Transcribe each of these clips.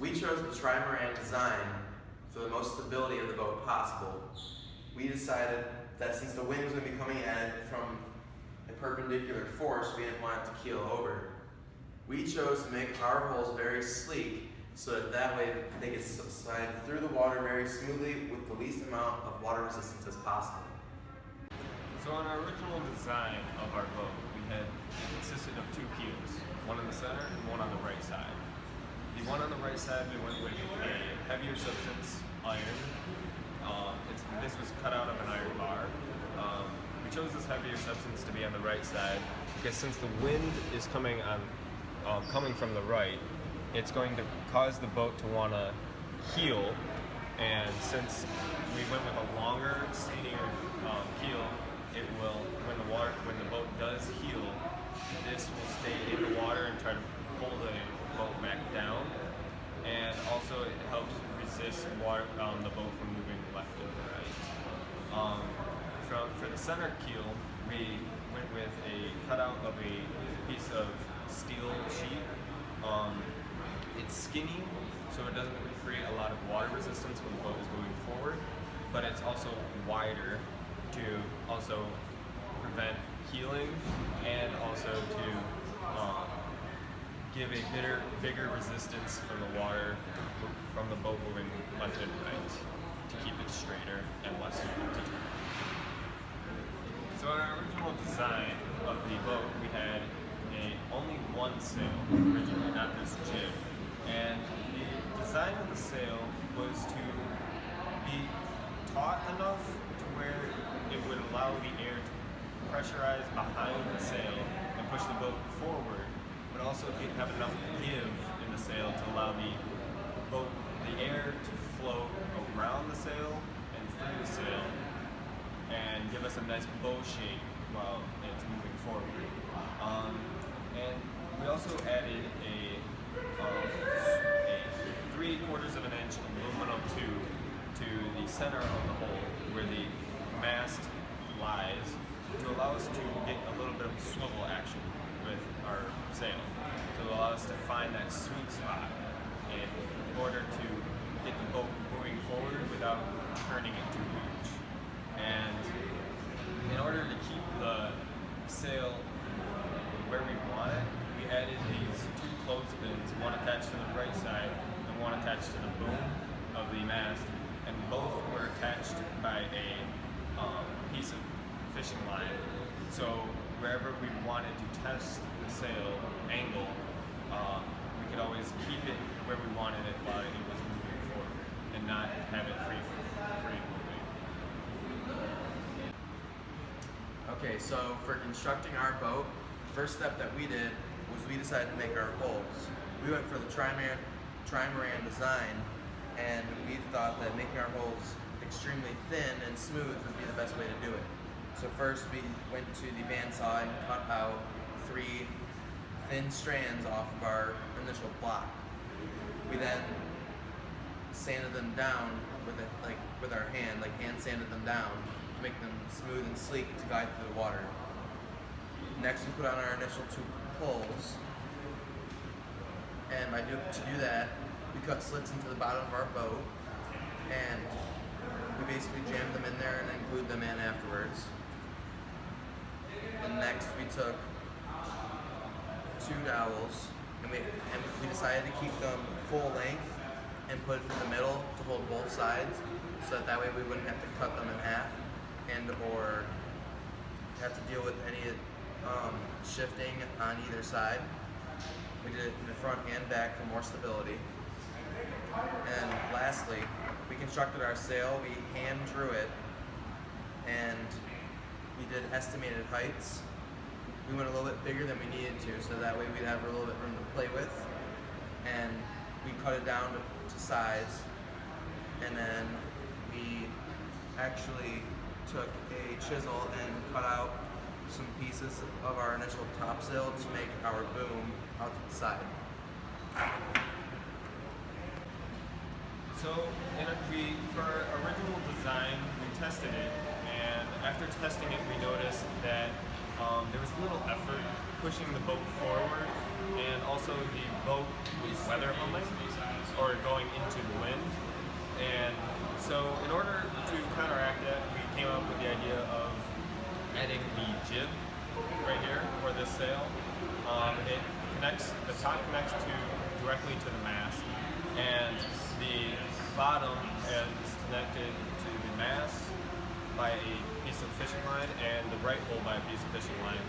We chose the trimaran design for the most stability of the boat possible. We decided that since the wind was going to be coming at it from a perpendicular force, we didn't want it to keel over. We chose to make our holes very sleek so that way they could slide through the water very smoothly with the least amount of water resistance as possible. So on our original design of our boat, it consisted of two keels, one in the center and one on the right side. The one on the right side, we went with a heavier substance, iron. This was cut out of an iron bar. We chose this heavier substance to be on the right side because since the wind is coming from the right, it's going to cause the boat to want to heel. And since we went with a longer, skinnier keel, it will, when the boat does heel, this will stay in the water and try to pull the boat back down. And also it helps resist water, the boat from moving left and right. For the center keel, we went with a cutout of a piece of steel sheet. It's skinny, so it doesn't create a lot of water resistance when the boat is moving forward, but it's also wider to also prevent heeling and also to give a bigger resistance from the water from the boat moving left and right to keep it straighter and less to turn. So in our original design of the boat, we had only one sail originally, not this jib. And the design of the sail was to be taut enough to where it would allow the air to pressurize behind the sail and push the boat forward, but also have enough give in the sail to allow the air to flow around the sail and through the sail and give us a nice bow shape while it's moving forward. And we also added a 3/4 of an inch aluminum tube to the center of the hole where the mast lies to allow us to get a little bit of swivel action with our sail, to allow us to find that sweet spot in order to get the boat moving forward without turning it too much. And in order to keep the sail where we want it, we added these two clothespins, one attached to the right side and one attached to the boom of the mast, and both were attached by a piece of fishing line. So wherever we wanted to test the sail angle, we could always keep it where we wanted it while it was moving forward and not have it free moving. Okay, so for constructing our boat, the first step that we did was we decided to make our holes. We went for the trimaran design, and we thought that making our holes extremely thin and smooth would be the best way to do it. So first we went to the bandsaw and cut out 3 thin strands off of our initial block. We then sanded them down with our hand, hand sanded them down to make them smooth and sleek to guide through the water. Next we put on our initial 2 holes, and to do that, we cut slits into the bottom of our boat, and we basically jammed them in there and then glued them in afterwards. And next we took 2 dowels, and we decided to keep them full length and put it in the middle to hold both sides, so that way we wouldn't have to cut them in half and or have to deal with any shifting on either side. We did it in the front and back for more stability. And lastly, we constructed our sail. We hand drew it, and we did estimated heights. We went a little bit bigger than we needed to, so that way we'd have a little bit room to play with. And we cut it down to size, and then we actually took a chisel and cut out some pieces of our initial topsail to make our boom out to the side. So for our original design, we tested it, and after testing it, we noticed that there was little effort pushing the boat forward, and also the boat was weather humming or going into the wind. And so in order to counteract that, we came up with the idea of adding the jib right here for this sail. It connects, the top connects directly to the mast, and the bottom is connected to the mast by a piece of fishing line and the right pole by a piece of fishing line.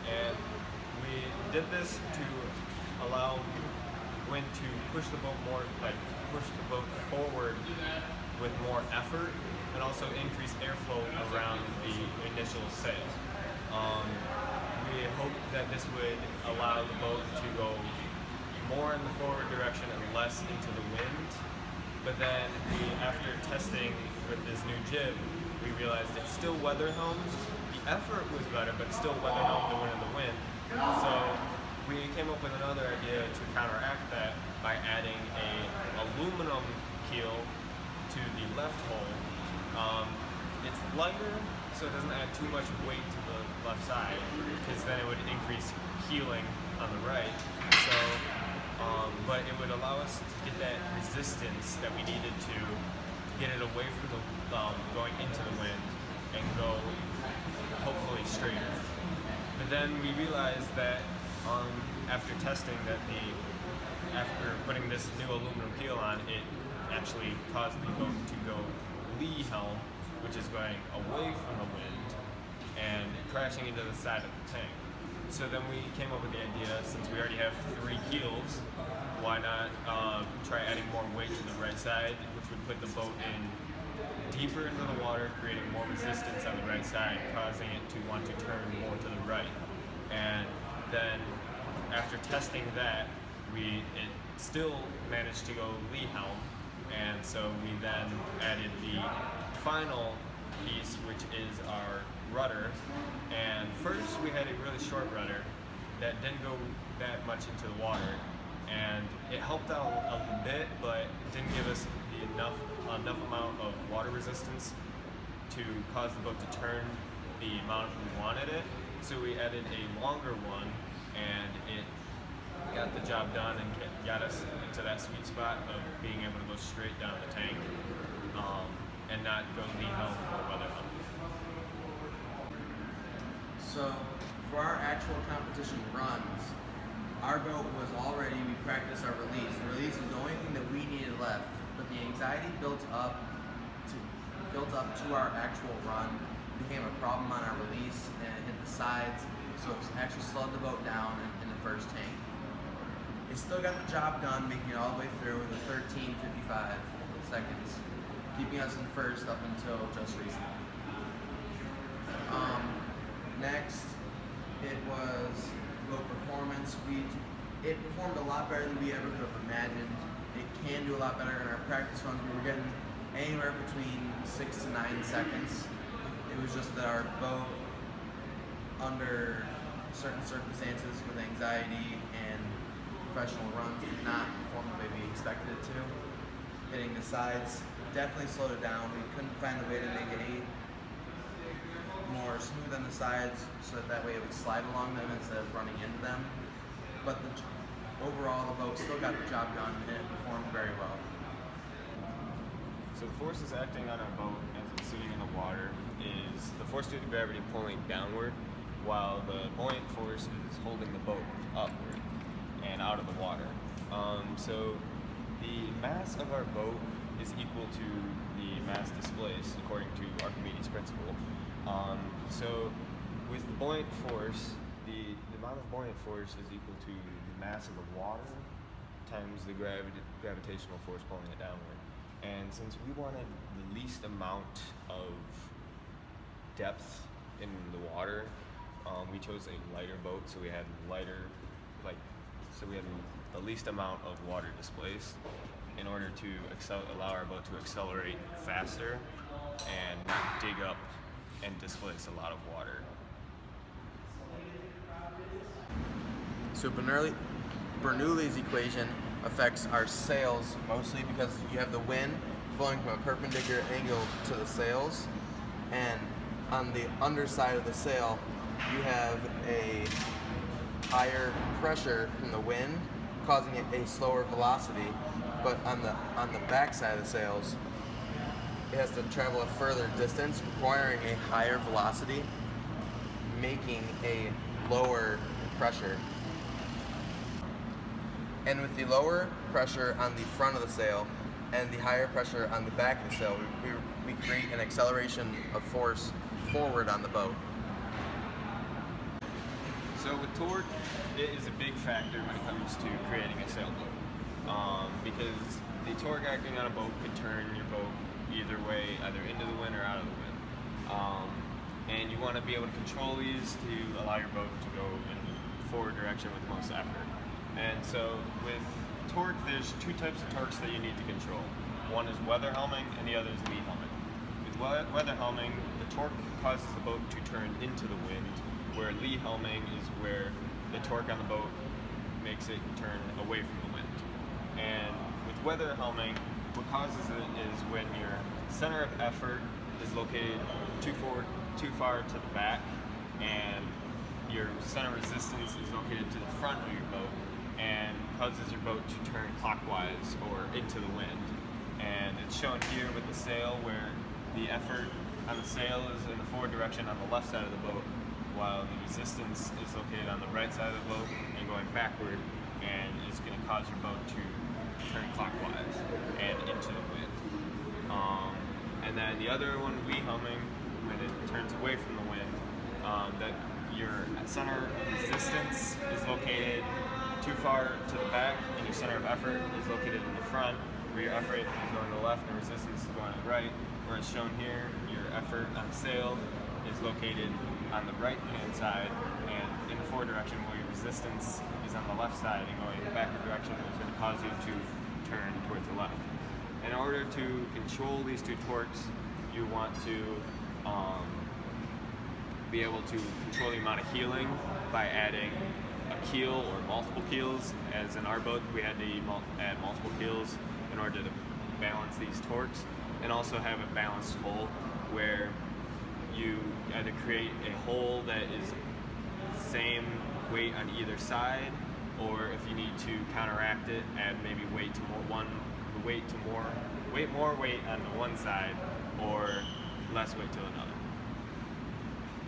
And we did this to allow wind to push the boat more, like push the boat forward with more effort, and also increase airflow around the initial sail. We hoped that this would allow the boat to go more in the forward direction and less into the wind. But then after testing with this new jib, we realized it still weather helms. The effort was better, but still weather helmed the wind. So we came up with another idea to counteract that by adding a aluminum keel to the left hull. It's lighter, so it doesn't add too much weight to the left side, because then it would increase heeling on the right. So, but it would allow us to get that resistance that we needed to get it away from the going into the wind and go hopefully straighter. But then we realized that after testing that after putting this new aluminum keel on, it actually caused the boat to go lee helm, which is going away from the wind and crashing into the side of the tank. So then we came up with the idea, since we already have 3 keels, why not try adding more weight to the right side, which would put the boat in deeper into the water, creating more resistance on the right side, causing it to want to turn more to the right. And then after testing that, it still managed to go lee helm, and so we then added the final piece, which is our rudder. And first we had a really short rudder that didn't go that much into the water, and it helped out a bit, but it didn't give us enough amount of water resistance to cause the boat to turn the amount we wanted it. So we added a longer one, and it got the job done and got us into that sweet spot of being able to go straight down the tank and not go lee helm or weather helm. So for our actual competition runs, our boat was already, we practiced our release. The release was the only thing that we needed left, but the anxiety built up to our actual run, became a problem on our release, and it hit the sides, so it actually slowed the boat down in the first tank. It still got the job done, making it all the way through with a 13:55 seconds, keeping us in first up until just recently. Next, it was boat performance. It performed a lot better than we ever could have imagined. It can do a lot better in our practice runs. We were getting anywhere between 6 to 9 seconds. It was just that our boat, under certain circumstances with anxiety and professional runs, did not perform the way we expected it to. Hitting the sides definitely slowed it down. We couldn't find a way to make it more smooth on the sides, so that way it would slide along them instead of running into them. But overall, the boat still got the job done, and it performed very well. So the force is acting on our boat as it's sitting in the water is the force due to gravity pulling downward, while the buoyant force is holding the boat upward and out of the water. So the mass of our boat is equal to the mass displaced according to Archimedes' principle. So with the buoyant force, the amount of buoyant force is equal to the mass of the water times the gravitational force pulling it downward. And since we wanted the least amount of depth in the water, we chose a lighter boat, so we had the least amount of water displaced in order to allow our boat to accelerate faster and not dig up and displace a lot of water. So Bernoulli's equation affects our sails mostly because you have the wind flowing from a perpendicular angle to the sails, and on the underside of the sail you have a higher pressure from the wind, causing it a slower velocity. But on the back side of the sails, it has to travel a further distance, requiring a higher velocity, making a lower pressure. And with the lower pressure on the front of the sail and the higher pressure on the back of the sail, we create an acceleration of force forward on the boat. So with torque, it is a big factor when it comes to creating a sailboat, because the torque acting on a boat could turn your boat either way, either into the wind or out of the wind. And you want to be able to control these to allow your boat to go in the forward direction with the most effort. And so with torque, there's two types of torques that you need to control. One is weather helming and the other is lee helming. With weather helming, the torque causes the boat to turn into the wind, where lee helming is where the torque on the boat makes it turn away from the wind. And with weather helming, what causes it is when your center of effort is located too far to the back, and your center of resistance is located to the front of your boat, and causes your boat to turn clockwise or into the wind. And it's shown here with the sail, where the effort on the sail is in the forward direction on the left side of the boat, while the resistance is located on the right side of the boat and going backward, and is going to cause your boat to turn clockwise and into the wind. And then the other one, lee helming, when it turns away from the wind, that your center of resistance is located too far to the back, and your center of effort is located in the front, where your effort is going to the left and resistance is going to the right. Where it's shown here, your effort on the sail is located on the right hand side and in the forward direction, where your resistance is on the left side and going in the backward direction, which is going to cause you to turn towards the left. In order to control these two torques, you want to be able to control the amount of heeling by adding a keel or multiple keels. As in our boat, we had to add multiple keels in order to balance these torques, and also have a balanced hull, where you either create a hull that is same weight on either side, or if you need to counteract it, add maybe more weight on the one side, or less weight to another.